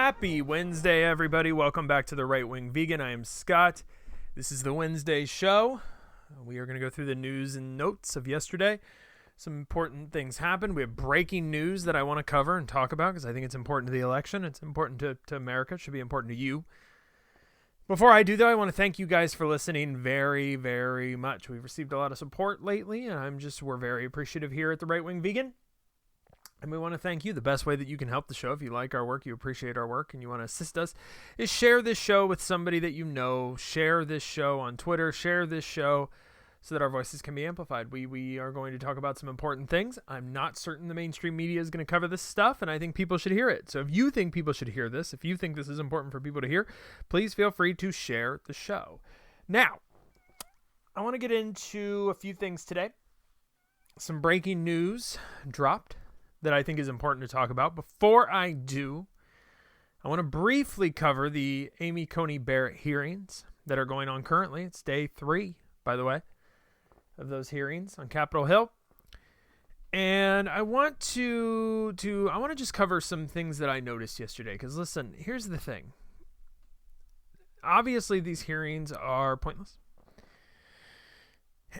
Happy Wednesday, everybody. Welcome back to the Right Wing Vegan. I am Scott. This is the Wednesday show. We are going to go through the news and notes of yesterday. Some important things happened. We have breaking news that I want to cover and talk about because I think it's important to the election. It's important to America. It should be important to you. Before I do, though, I want to thank you guys for listening very, very much. We've received a lot of support lately, and we're very appreciative here at the Right Wing Vegan. And we want to thank you. The best way that you can help the show, if you like our work, you appreciate our work, and you want to assist us, is share this show with somebody that you know. Share this show on Twitter. Share this show so that our voices can be amplified. We are going to talk about some important things. I'm not certain the mainstream media is going to cover this stuff, and I think people should hear it. So if you think people should hear this, if you think this is important for people to hear, please feel free to share the show. Now, I want to get into a few things today. Some breaking news dropped that I think is important to talk about. Before I do, I want to briefly cover the Amy Coney Barrett hearings that are going on currently. It's day 3, by the way, of those hearings on Capitol Hill. And I want to just cover some things that I noticed yesterday. Because listen, here's the thing. Obviously, these hearings are pointless.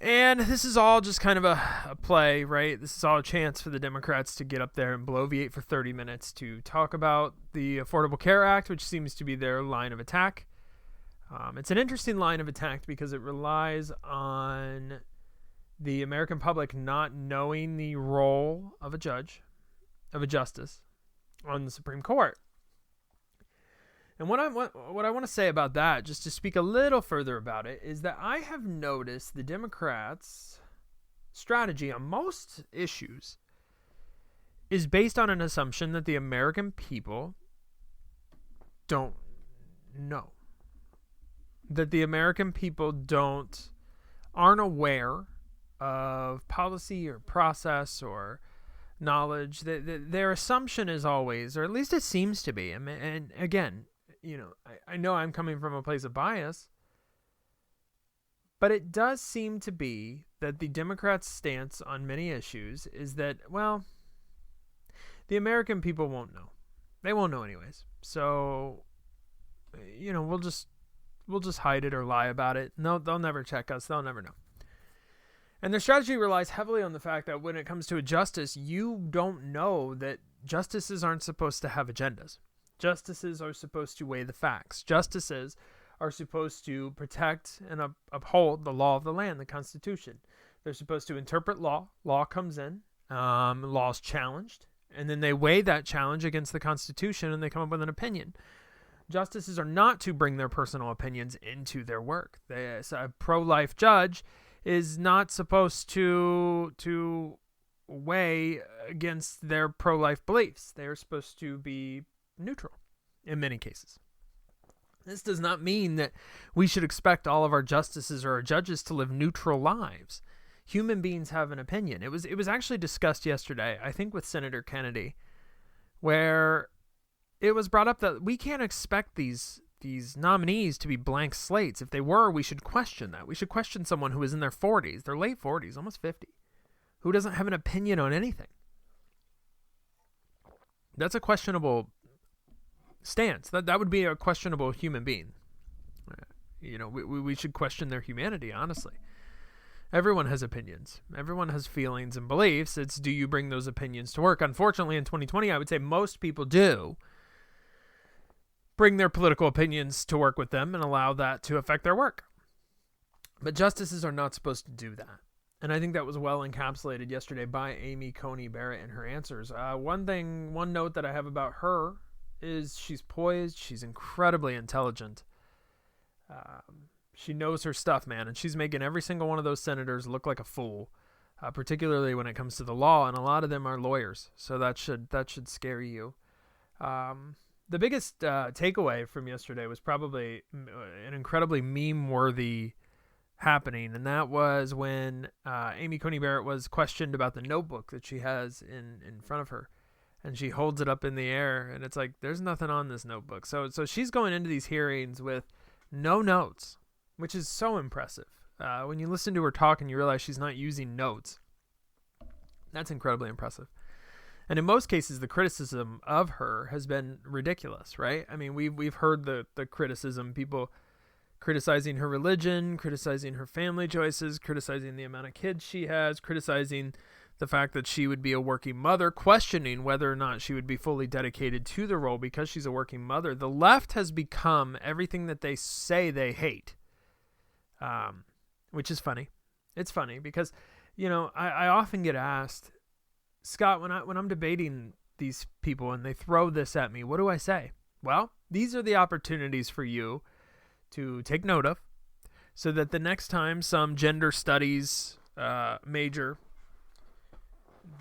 And this is all just kind of a play, right? This is all a chance for the Democrats to get up there and bloviate for 30 minutes to talk about the Affordable Care Act, which seems to be their line of attack. It's an interesting line of attack because it relies on the American public not knowing the role of a judge, of a justice on the Supreme Court. And what I want to say about that, just to speak a little further about it, is that I have noticed the Democrats' strategy on most issues is based on an assumption that the American people don't know. That the American people aren't aware of policy or process or knowledge. Their assumption is always, or at least it seems to be, and again, I know I'm coming from a place of bias, but it does seem to be that the Democrats' stance on many issues is that, well, the American people won't know. They won't know anyways. So, we'll just hide it or lie about it. No, they'll never check us. They'll never know. And their strategy relies heavily on the fact that when it comes to a justice, you don't know that justices aren't supposed to have agendas. Justices are supposed to weigh the facts. Justices are supposed to protect and uphold the law of the land, the Constitution. They're supposed to interpret law. Law comes in. Law's challenged. And then they weigh that challenge against the Constitution and they come up with an opinion. Justices are not to bring their personal opinions into their work. A pro-life judge is not supposed to weigh against their pro-life beliefs. They are supposed to be neutral in many cases. This does not mean that we should expect all of our justices or our judges to live neutral lives. Human beings have an opinion. It was actually discussed yesterday, I think with Senator Kennedy, where it was brought up that we can't expect these nominees to be blank slates. If they were, we should question that. We should question someone who is in their 40s, their late 40s, almost 50, who doesn't have an opinion on anything. That's a questionable stance. That would be a questionable human being. We should question their humanity, honestly. Everyone has opinions. Everyone has feelings and beliefs. It's, do you bring those opinions to work? Unfortunately, in 2020, I would say most people do bring their political opinions to work with them and allow that to affect their work. But justices are not supposed to do that. And I think that was well encapsulated yesterday by Amy Coney Barrett in her answers. One note that I have about her is she's poised. She's incredibly intelligent. She knows her stuff, man. And she's making every single one of those senators look like a fool, particularly when it comes to the law. And a lot of them are lawyers. So that should scare you. The biggest takeaway from yesterday was probably an incredibly meme-worthy happening, and that was when Amy Coney Barrett was questioned about the notebook that she has in front of her, and she holds it up in the air, and it's like, there's nothing on this notebook. So she's going into these hearings with no notes, which is so impressive. When you listen to her talk and you realize she's not using notes, that's incredibly impressive. And in most cases, the criticism of her has been ridiculous, right? I mean, we've heard the criticism, people criticizing her religion, criticizing her family choices, criticizing the amount of kids she has, criticizing the fact that she would be a working mother, questioning whether or not she would be fully dedicated to the role because she's a working mother. The left has become everything that they say they hate, which is funny. It's funny because, I often get asked, Scott, when I'm debating these people and they throw this at me, what do I say? Well, these are the opportunities for you to take note of so that the next time some gender studies major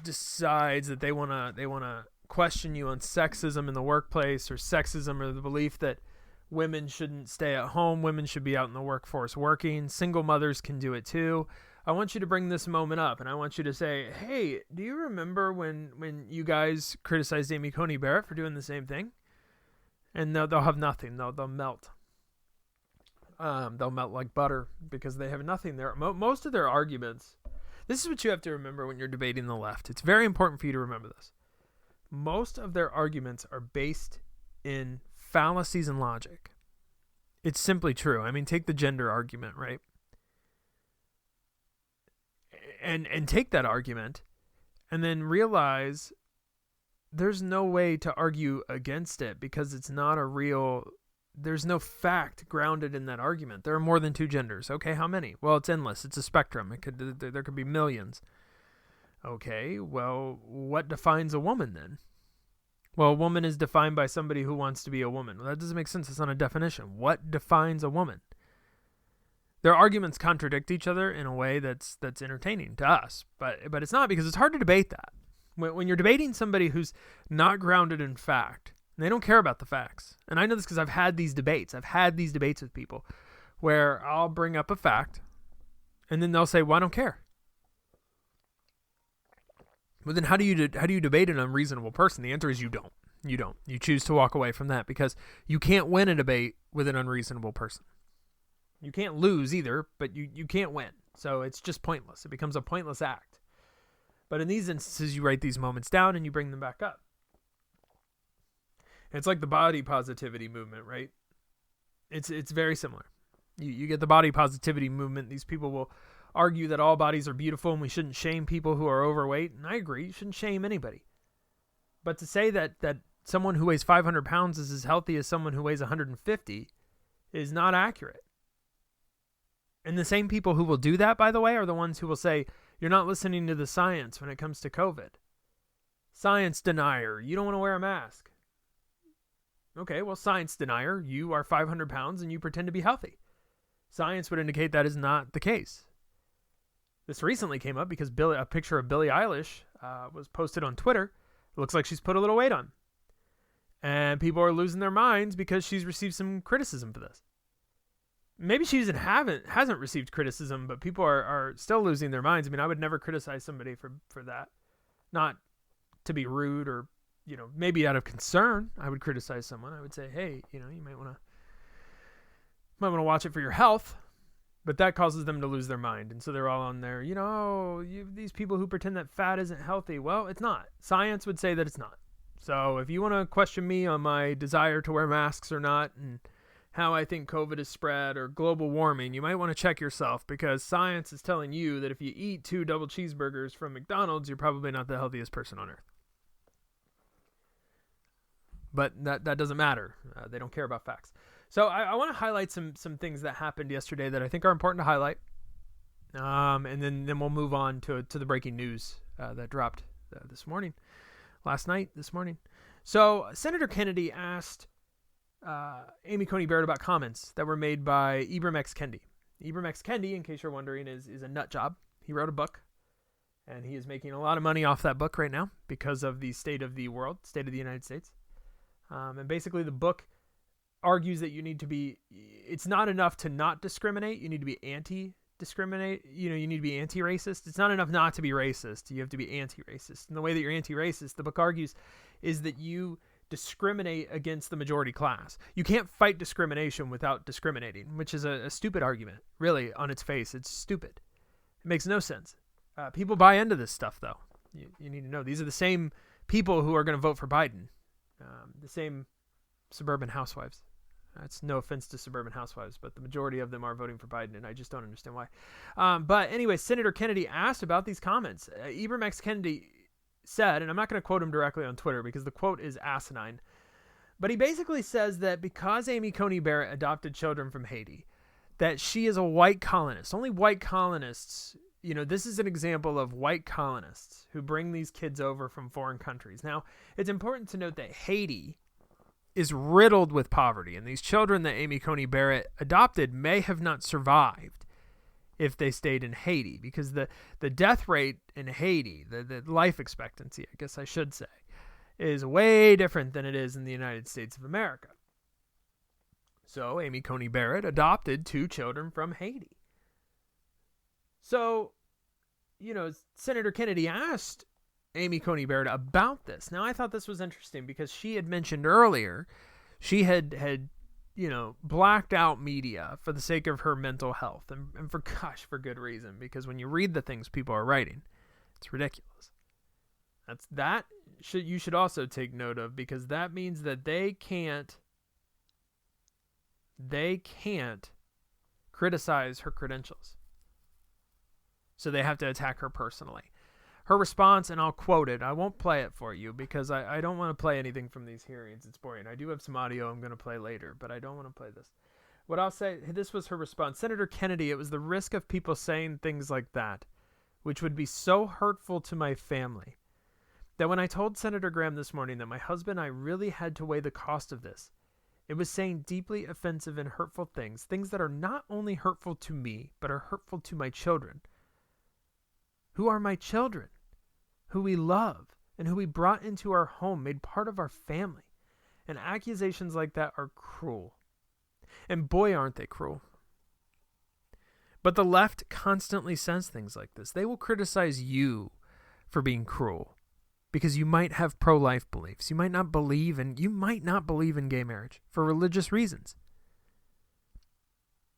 decides that they want to question you on sexism in the workplace or sexism or the belief that women shouldn't stay at home, women should be out in the workforce working, single mothers can do it too. I want you to bring this moment up, and I want you to say, hey, do you remember when you guys criticized Amy Coney Barrett for doing the same thing? And they'll have nothing. They'll melt. They'll melt like butter because they have nothing there. Most of their arguments, this is what you have to remember when you're debating the left. It's very important for you to remember this. Most of their arguments are based in fallacies and logic. It's simply true. I mean, take the gender argument, right? And take that argument and then realize there's no way to argue against it because it's not there's no fact grounded in that argument. There are more than two genders. Okay, how many? Well, it's endless. It's a spectrum. There could be millions. Okay, well, what defines a woman then? Well, a woman is defined by somebody who wants to be a woman. Well, that doesn't make sense. It's not a definition. What defines a woman? Their arguments contradict each other in a way that's entertaining to us, but it's not, because it's hard to debate that. When you're debating somebody who's not grounded in fact, and they don't care about the facts. And I know this because I've had these debates. I've had these debates with people where I'll bring up a fact, and then they'll say, "Well, I don't care." But then how do you debate an unreasonable person? The answer is you don't. You don't. You choose to walk away from that because you can't win a debate with an unreasonable person. You can't lose either, but you can't win. So it's just pointless. It becomes a pointless act. But in these instances, you write these moments down and you bring them back up. It's like the body positivity movement, right? It's very similar. You get the body positivity movement. These people will argue that all bodies are beautiful and we shouldn't shame people who are overweight. And I agree. You shouldn't shame anybody. But to say that someone who weighs 500 pounds is as healthy as someone who weighs 150 is not accurate. And the same people who will do that, by the way, are the ones who will say, you're not listening to the science when it comes to COVID. Science denier. You don't want to wear a mask. Okay, well, science denier, you are 500 pounds and you pretend to be healthy. Science would indicate that is not the case. This recently came up because a picture of Billie Eilish was posted on Twitter. It looks like she's put a little weight on. And people are losing their minds because she's received some criticism for this. Maybe she hasn't received criticism, but people are still losing their minds. I mean, I would never criticize somebody for that. Not to be rude or, maybe out of concern, I would criticize someone. I would say, hey, you might want to watch it for your health. But that causes them to lose their mind. And so they're all on there, these people who pretend that fat isn't healthy. Well, it's not. Science would say that it's not. So if you want to question me on my desire to wear masks or not, and how I think COVID is spread or global warming, you might want to check yourself, because science is telling you that if you eat 2 double cheeseburgers from McDonald's, you're probably not the healthiest person on earth. But that doesn't matter. They don't care about facts. So I want to highlight some things that happened yesterday that I think are important to highlight. And then we'll move on to the breaking news that dropped this morning. So Senator Kennedy asked Amy Coney Barrett about comments that were made by Ibram X. Kendi. Ibram X. Kendi, in case you're wondering, is a nut job. He wrote a book, and he is making a lot of money off that book right now because of the state of the world, state of the United States. And basically the book argues that it's not enough to not discriminate. You need to be anti-discriminate. You need to be anti-racist. It's not enough not to be racist. You have to be anti-racist. And the way that you're anti-racist, the book argues, is that you discriminate against the majority class. You can't fight discrimination without discriminating, which is a stupid argument. Really, on its face, it's stupid. It makes no sense. People buy into this stuff, though. You need to know these are the same people who are going to vote for Biden. The same suburban housewives. It's no offense to suburban housewives, but the majority of them are voting for Biden, and I just don't understand why. But anyway, Senator Kennedy asked about these comments. Ibram X. Kennedy said, and I'm not going to quote him directly on Twitter because the quote is asinine, but he basically says that because Amy Coney Barrett adopted children from Haiti, that she is a white colonist. Only white colonists, this is an example of white colonists who bring these kids over from foreign countries. Now, it's important to note that Haiti is riddled with poverty, and these children that Amy Coney Barrett adopted may have not survived if they stayed in Haiti, because the death rate in Haiti, the life expectancy, I guess I should say, is way different than it is in the United States of America. So Amy Coney Barrett adopted 2 children from Haiti. So, Senator Kennedy asked Amy Coney Barrett about this. Now, I thought this was interesting because she had mentioned earlier she had blacked out media for the sake of her mental health, and for good reason, because when you read the things people are writing, it's ridiculous. You should also take note of, because that means that they can't criticize her credentials. So they have to attack her personally. Her response, and I'll quote it. I won't play it for you because I don't want to play anything from these hearings. It's boring. I do have some audio I'm going to play later, but I don't want to play this. What I'll say, this was her response. Senator Kennedy, it was the risk of people saying things like that, which would be so hurtful to my family, that when I told Senator Graham this morning that my husband and I really had to weigh the cost of this, it was saying deeply offensive and hurtful things that are not only hurtful to me, but are hurtful to my children. Who are my children? Who we love and who we brought into our home, made part of our family. And accusations like that are cruel. And boy, aren't they cruel. But the left constantly says things like this. They will criticize you for being cruel because you might have pro-life beliefs. You might not believe in gay marriage for religious reasons.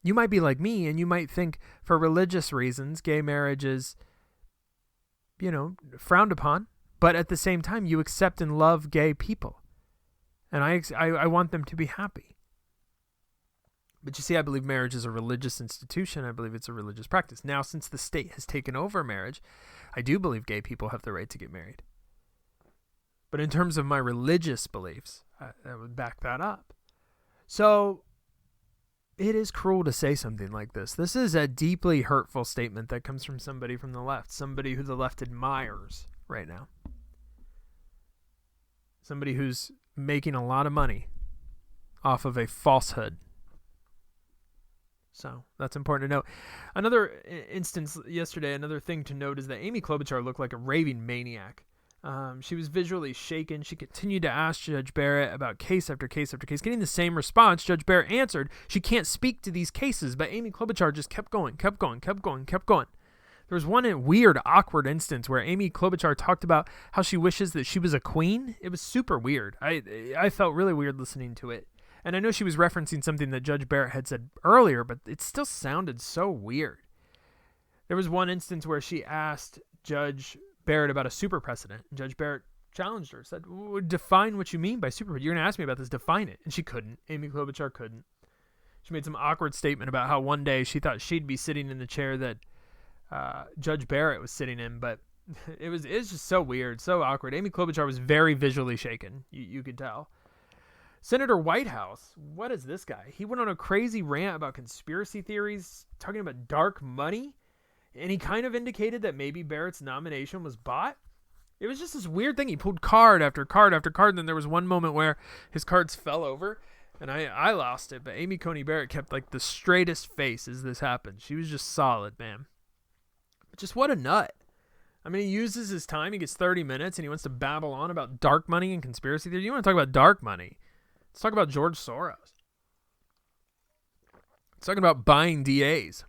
You might be like me and you might think for religious reasons gay marriage is frowned upon, but at the same time, you accept and love gay people. And I want them to be happy. But you see, I believe marriage is a religious institution. I believe it's a religious practice. Now, since the state has taken over marriage, I do believe gay people have the right to get married. But in terms of my religious beliefs, I would back that up. So it is cruel to say something like this. This is a deeply hurtful statement that comes from somebody from the left, somebody who the left admires right now. Somebody who's making a lot of money off of a falsehood. So that's important to note. Another instance yesterday, another thing to note is that Amy Klobuchar looked like a raving maniac. She was visually shaken. She continued to ask Judge Barrett about case after case after case, getting the same response. Judge Barrett answered, she can't speak to these cases, but Amy Klobuchar just kept going. There was one weird, awkward instance where Amy Klobuchar talked about how she wishes that she was a queen. It was super weird. I felt really weird listening to it. And I know she was referencing something that Judge Barrett had said earlier, but it still sounded so weird. There was one instance where she asked Judge Barrett about a super precedent. And Judge Barrett challenged her, said, define what you mean by super. You're going to ask me about this, define it. And she couldn't. Amy Klobuchar couldn't. She made some awkward statement about how one day she thought she'd be sitting in the chair that Judge Barrett was sitting in, but it was just so weird, so awkward. Amy Klobuchar was very visually shaken. You could tell. Senator Whitehouse, what is this guy? He went on a crazy rant about conspiracy theories, talking about dark money. And he kind of indicated that maybe Barrett's nomination was bought. It was just this weird thing. He pulled card after card after card. And then there was one moment where his cards fell over. And I lost it. But Amy Coney Barrett kept like the straightest face as this happened. She was just solid, man. But just what a nut. I mean, he uses his time. He gets 30 minutes. And he wants to babble on about dark money and conspiracy theory. You want to talk about dark money? Let's talk about George Soros. Let's talk about buying DAs.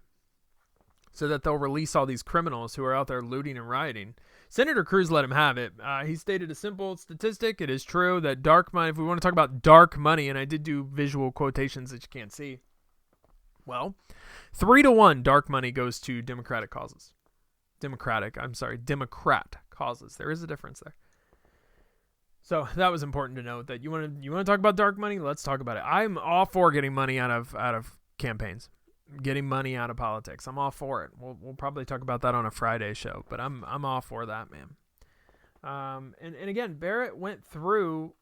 So that they'll release all these criminals who are out there looting and rioting. Senator Cruz let him have it. He stated a simple statistic. It is true that dark money, if we want to talk about dark money, and I did do visual quotations that you can't see. Well, 3-1 dark money goes to Democrat causes. Democrat causes. There is a difference there. So that was important to note that you want to talk about dark money. Let's talk about it. I'm all for getting money out of campaigns, getting money out of politics. I'm all for it. We'll probably talk about that on a Friday show, but I'm all for that, man. And again, Barrett went through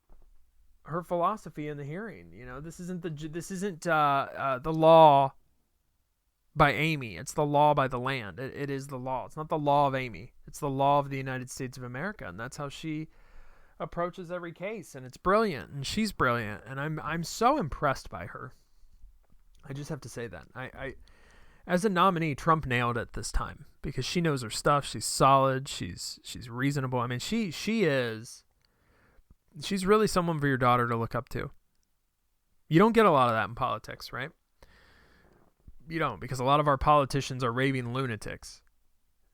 her philosophy in the hearing. You know, this isn't the law by Amy. It's the law by the land. It is the law. It's not the law of Amy. It's the law of the United States of America, and that's how she approaches every case. And it's brilliant, and she's brilliant, and I'm so impressed by her. I just have to say that. I as a nominee, Trump nailed it this time because she knows her stuff. She's solid. She's reasonable. I mean, she's really someone for your daughter to look up to. You don't get a lot of that in politics, right? You don't, because a lot of our politicians are raving lunatics.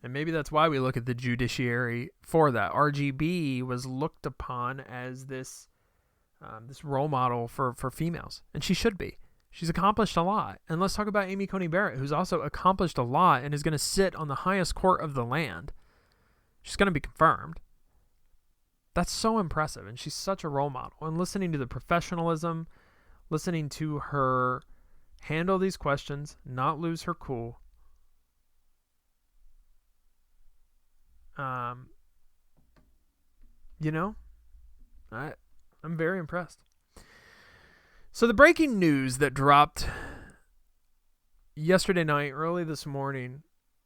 And maybe that's why we look at the judiciary for that. RGB was looked upon as this role model for females, and she should be. She's accomplished a lot. And let's talk about Amy Coney Barrett, who's also accomplished a lot and is going to sit on the highest court of the land. She's going to be confirmed. That's so impressive, and she's such a role model. And listening to the professionalism, listening to her handle these questions, not lose her cool. I'm very impressed. So the breaking news that dropped yesterday night, early this morning,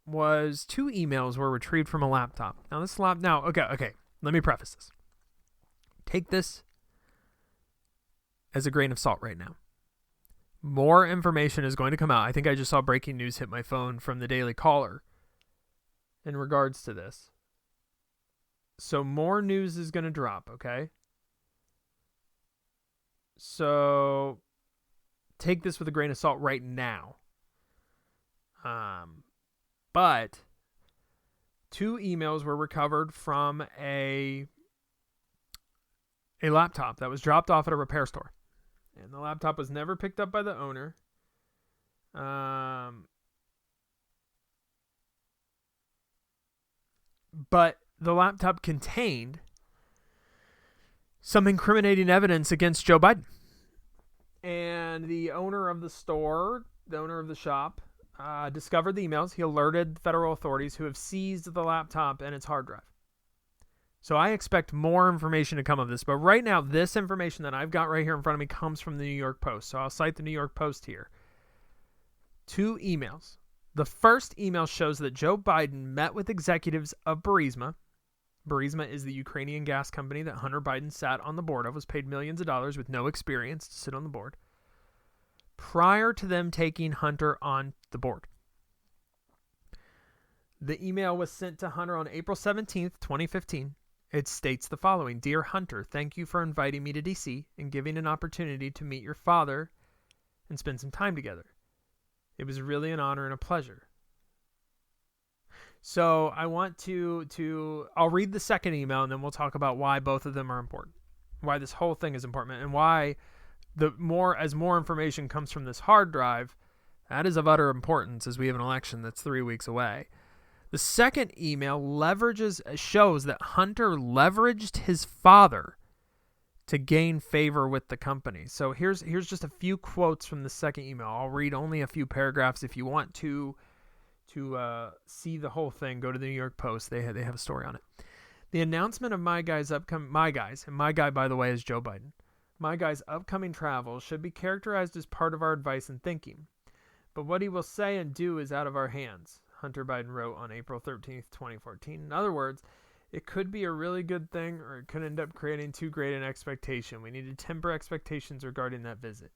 was 2 emails were retrieved from a laptop. Now okay. Let me preface this. Take this as a grain of salt right now. More information is going to come out. I think I just saw breaking news hit my phone from the Daily Caller in regards to this. So more news is going to drop, okay? So take this with a grain of salt right now. But 2 emails were recovered from a laptop that was dropped off at a repair store. And the laptop was never picked up by the owner. But the laptop contained some incriminating evidence against Joe Biden. And the owner of the store, the owner of the shop, discovered the emails. He alerted federal authorities who have seized the laptop and its hard drive. So I expect more information to come of this. But right now, this information that I've got right here in front of me comes from the New York Post. So I'll cite the New York Post here. 2 emails. The first email shows that Joe Biden met with executives of Burisma. Burisma is the Ukrainian gas company that Hunter Biden sat on the board of, was paid millions of dollars with no experience to sit on the board, prior to them taking Hunter on the board. The email was sent to Hunter on April 17th, 2015. It states the following: Dear Hunter, thank you for inviting me to D.C. and giving an opportunity to meet your father and spend some time together. It was really an honor and a pleasure. So I want I'll read the second email and then we'll talk about why both of them are important, why this whole thing is important, and why as more information comes from this hard drive, that is of utter importance as we have an election that's 3 weeks away. The second email shows that Hunter leveraged his father to gain favor with the company. So here's just a few quotes from the second email. I'll read only a few paragraphs. If you want to see the whole thing, go to the New York Post. They have a story on it. The announcement of my guy, by the way, is Joe Biden. My guy's upcoming travel should be characterized as part of our advice and thinking. But what he will say and do is out of our hands, Hunter Biden wrote on April 13th, 2014. In other words, it could be a really good thing, or it could end up creating too great an expectation. We need to temper expectations regarding that visit.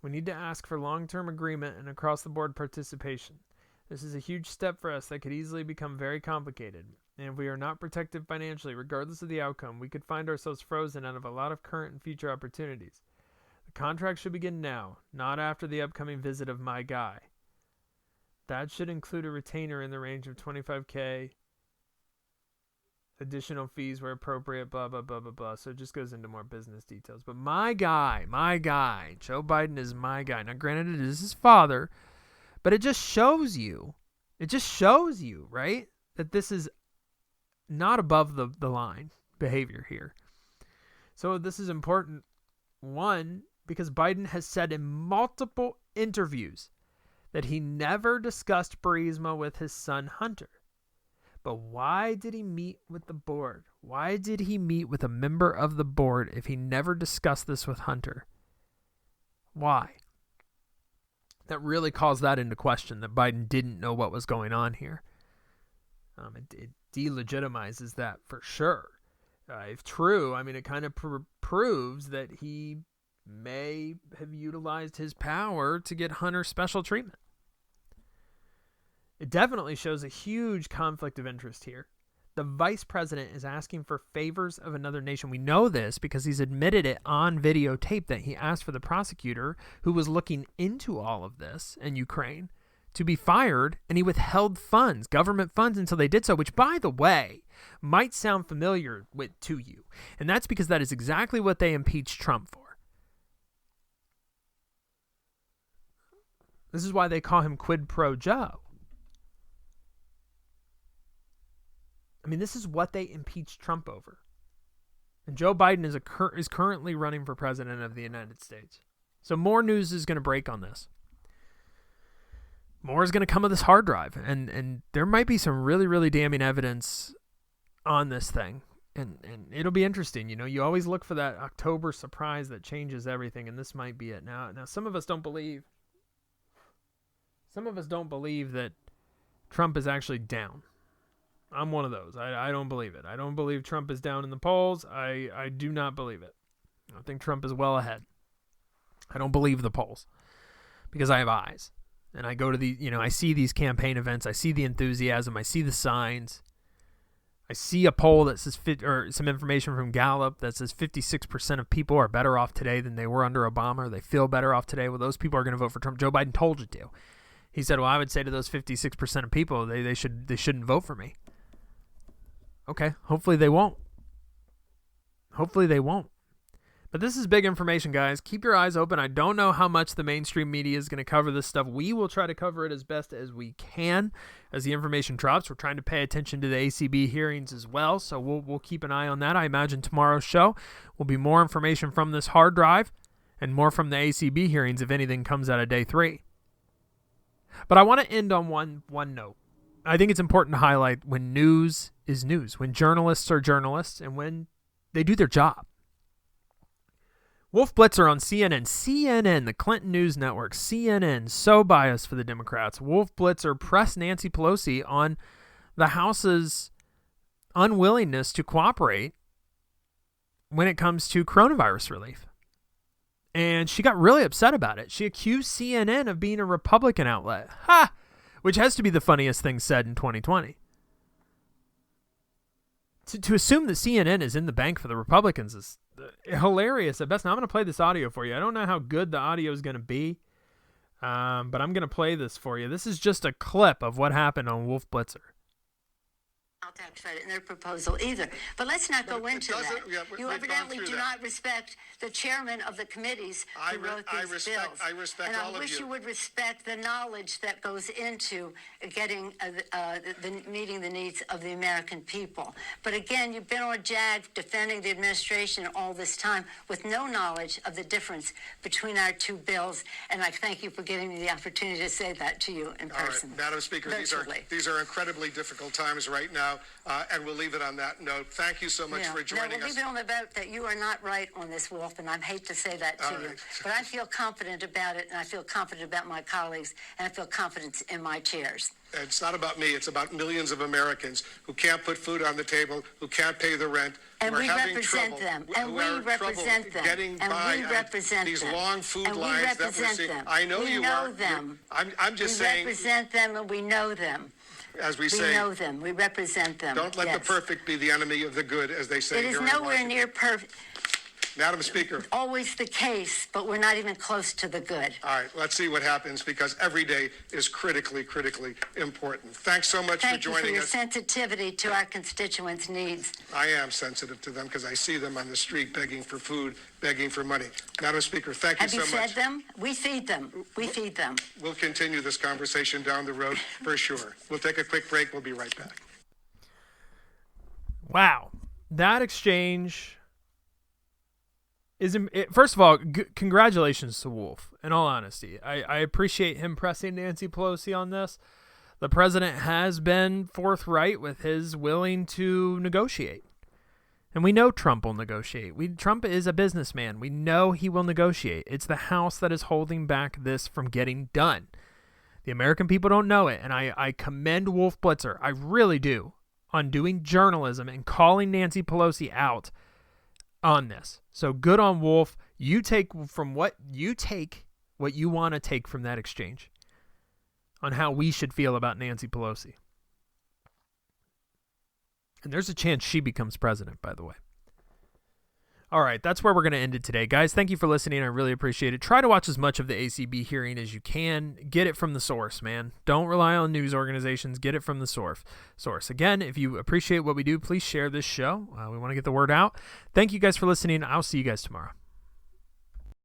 We need to ask for long-term agreement and across-the-board participation. This is a huge step for us that could easily become very complicated. And if we are not protected financially, regardless of the outcome, we could find ourselves frozen out of a lot of current and future opportunities. The contract should begin now, not after the upcoming visit of my guy. That should include a retainer in the range of $25,000, additional fees where appropriate, blah, blah, blah, blah, blah. So it just goes into more business details. But my guy, Joe Biden is my guy. Now, granted, it is his father, but it just shows you, right, that this is not above the line behavior here. So this is important. One, because Biden has said in multiple interviews that he never discussed Burisma with his son Hunter. But why did he meet with the board? Why did he meet with a member of the board if he never discussed this with Hunter? Why? That really calls that into question, that Biden didn't know what was going on here. It delegitimizes that for sure. If true, I mean, it kind of proves that he may have utilized his power to get Hunter special treatment. It definitely shows a huge conflict of interest here. The vice president is asking for favors of another nation. We know this because he's admitted it on videotape that he asked for the prosecutor who was looking into all of this in Ukraine to be fired, and he withheld funds, government funds, until they did so, which, by the way, might sound familiar to you. And that's because that is exactly what they impeached Trump for. This is why they call him Quid Pro Joe. I mean, this is what they impeached Trump over. And Joe Biden is currently running for president of the United States. So more news is going to break on this. More is going to come of this hard drive. And there might be some really, really damning evidence on this thing. And it'll be interesting. You know, you always look for that October surprise that changes everything. And this might be it. Now, some of us don't believe that Trump is actually down. I'm one of those. I don't believe it. I don't believe Trump is down in the polls. I do not believe it. I think Trump is well ahead. I don't believe the polls because I have eyes. And I go to I see these campaign events. I see the enthusiasm. I see the signs. I see a poll that says, or some information from Gallup that says 56% of people are better off today than they were under Obama. Or they feel better off today. Well, those people are going to vote for Trump. Joe Biden told you to. He said, well, I would say to those 56% of people, they shouldn't vote for me. Okay, hopefully they won't. But this is big information, guys. Keep your eyes open. I don't know how much the mainstream media is going to cover this stuff. We will try to cover it as best as we can as the information drops. We're trying to pay attention to the ACB hearings as well, so we'll keep an eye on that. I imagine tomorrow's show will be more information from this hard drive and more from the ACB hearings if anything comes out of day 3. But I want to end on one note. I think it's important to highlight when news is news, when journalists are journalists, and when they do their job. Wolf Blitzer on CNN, the Clinton News Network, CNN, so biased for the Democrats. Wolf Blitzer pressed Nancy Pelosi on the House's unwillingness to cooperate when it comes to coronavirus relief. And she got really upset about it. She accused CNN of being a Republican outlet. Ha! Which has to be the funniest thing said in 2020. To assume that CNN is in the bank for the Republicans is hilarious at best. Now I'm going to play this audio for you. I don't know how good the audio is going to be, but I'm going to play this for you. This is just a clip of what happened on Wolf Blitzer. Tax credit in their proposal either. But let's not go into that. Yeah, you evidently do not respect the chairman of the committees who wrote these bills. I respect and all of you. I wish you would respect the knowledge that goes into getting meeting the needs of the American people. But again, you've been on JAG defending the administration all this time with no knowledge of the difference between our two bills. And I thank you for giving me the opportunity to say that to you in person. All right, Madam Speaker, virtually. these are incredibly difficult times right now. And we'll leave it on that note. Thank you so much for joining we'll us. Leave it on the vote that you are not right on this, Wolf, and I hate to say that to you. But I feel confident about it, and I feel confident about my colleagues, and I feel confidence in my chairs. It's not about me. It's about millions of Americans who can't put food on the table, who can't pay the rent, and who are we having represent trouble, them. who And we are represent them. Getting and by we represent these them. long food and lines we that we're represent seeing. them. I know we you know are. them. I'm just saying. We represent them, and we know them. As we We say, know them. We represent them. don't let the perfect be the enemy of the good, as they say It is here in nowhere Washington. near perfect. Madam Speaker. Always the case, but we're not even close to the good. All right, let's see what happens, because every day is critically important. Thanks so much for joining us. Thank you for your sensitivity to our constituents' needs. I am sensitive to them because I see them on the street begging for food, begging for money. Madam Speaker, thank you so much. Have you fed them? We feed them. We feed them. We'll continue this conversation down the road for sure. We'll take a quick break. We'll be right back. Wow. That exchange first of all, congratulations to Wolf. In all honesty, I appreciate him pressing Nancy Pelosi on this. The president has been forthright with his willing to negotiate. And we know Trump will negotiate. Trump is a businessman. We know he will negotiate. It's the House that is holding back this from getting done. The American people don't know it, and I commend Wolf Blitzer. I really do, on doing journalism and calling Nancy Pelosi out on this. So good on Wolf. You take what you want to take from that exchange on how we should feel about Nancy Pelosi. And there's a chance she becomes president, by the way. All right, that's where we're going to end it today. Guys, thank you for listening. I really appreciate it. Try to watch as much of the ACB hearing as you can. Get it from the source, man. Don't rely on news organizations. Get it from the source. Again, if you appreciate what we do, please share this show. We want to get the word out. Thank you guys for listening. I'll see you guys tomorrow.